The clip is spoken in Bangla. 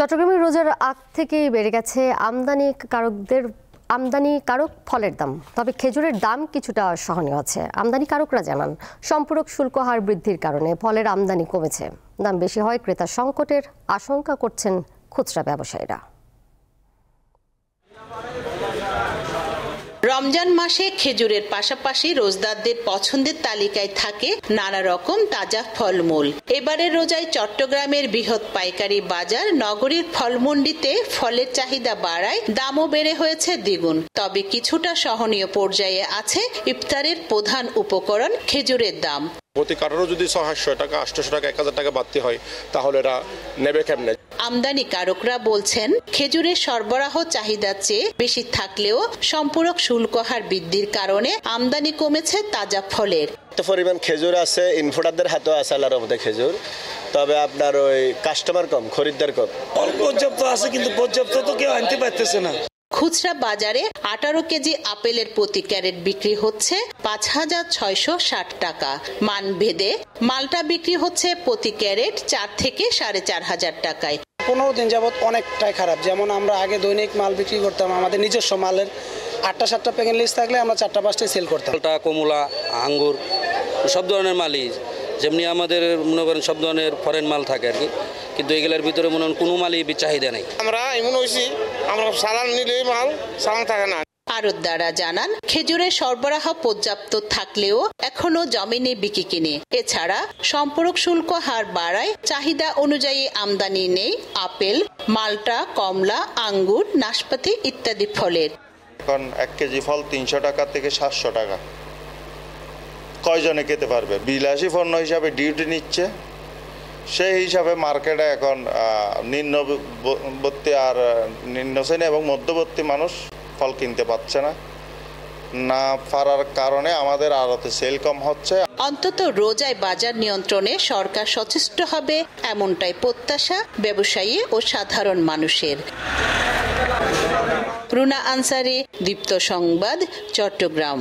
চট্টগ্রামে রোজার আগ থেকেই বেড়ে গেছে আমদানিকারক ফলের দাম। তবে খেজুরের দাম কিছুটা সহনীয় আছে। আমদানিকারকরা জানান, সম্পূরক শুল্ক হার বৃদ্ধির কারণে ফলের আমদানি কমেছে। দাম বেশি হয় ক্রেতা সংকটের আশঙ্কা করছেন খুচরা ব্যবসায়ীরা। রমজান মাসে খেজুরের পাশাপাশি রোজাদারদের পছন্দের তালিকায় থাকে নানা রকম তাজা ফলমূল। এবারের রোজায় চট্টগ্রামের বৃহৎ পাইকারি বাজার নগরীর ফলমন্ডিতে ফলের চাহিদা বাড়ায় দামও বেড়ে হয়েছে দ্বিগুণ। তবে কিছুটা সহনীয় পর্যায়ে আছে ইফতারের প্রধান উপকরণ খেজুরের দাম। প্রতি কারোর যদি 600 টাকা 800 টাকা 1000 টাকা বাড়তি হয় তাহলে এরা নেবে কেমনে? আমদানিকারকরা বলছেন, খেজুরের সরবরাহ চাহিদার চেয়ে বেশি থাকলেও সম্পূরক শুল্ক হার বৃদ্ধির কারণে আমদানি কমেছে তাজা ফলের। পরিমাণ খেজুর আছে, ইনপুটারদের হাতেও আছে আল্লাহর রহমতে খেজুর, তবে আপনার ওই কাস্টমার কম, খরিদ্দার কম। পর্যাপ্ত আছে কিন্তু পর্যাপ্ত তো কেউ আনতে পারতেছে না। খুচরা বাজারে 18 কেজি আপেলের প্রতি ক্যারেট বিক্রি হচ্ছে 5660 টাকা। মানভেদে মালটা বিক্রি হচ্ছে প্রতি ক্যারেট 4 থেকে 4500 টাকায়। 15 দিন যাবত অনেকটাই খারাপ। যেমন আমরা আগে দৈনিক মাল বিক্রি করতাম, আমাদের নিজস্ব মালের 8টা-7টা প্যাকেট লিস্ট থাকলে আমরা 4টা-5টাই সেল করতাম। কমলা, আঙ্গুর সব ধরনের মালই, যেমনি আমাদের মনে করেন সব ধরনের ফরেন মাল থাকে আর কি, কিন্তু এগুলোর ভিতরে মনে হয় কোনো মালই চাহিদা নেই। আমরা এমন হয়েছি, আমরা সালান নিলেই মাল সালান থাকে না। আড়তদাররা জানান, খেজুরের সরবরাহ পর্যাপ্ত থাকলেও এখনো জমিনে বিক্রি কিনে। এছাড়া সম্পূরক শুল্ক হার বাড়ায় চাহিদা অনুযায়ী আমদানি নেই আপেল, মাল্টা, কমলা, আঙ্গুর, নাশপাতি ইত্যাদি ফলের। এখন 1 কেজি ফল 300 টাকা থেকে 700 টাকা। কয়জনে খেতে পারবে? বিলাসী পণ্য হিসাবে ডিউটি নিচ্ছে, সেই হিসাবে মার্কেটে এখন নিম্নবর্তী আর নিম্ন শ্রেণী এবং মধ্যবর্তী মানুষ ফল কিনতে পারছে না পারার কারণে আমাদের আড়তে সেল কম হচ্ছে। অন্তত রোজায় বাজার নিয়ন্ত্রণে সরকার সচেষ্ট হবে, এমনটাই প্রত্যাশা ব্যবসায়ী ও সাধারণ মানুষের। রুনা আনসারি, দীপ্ত সংবাদ, চট্টগ্রাম।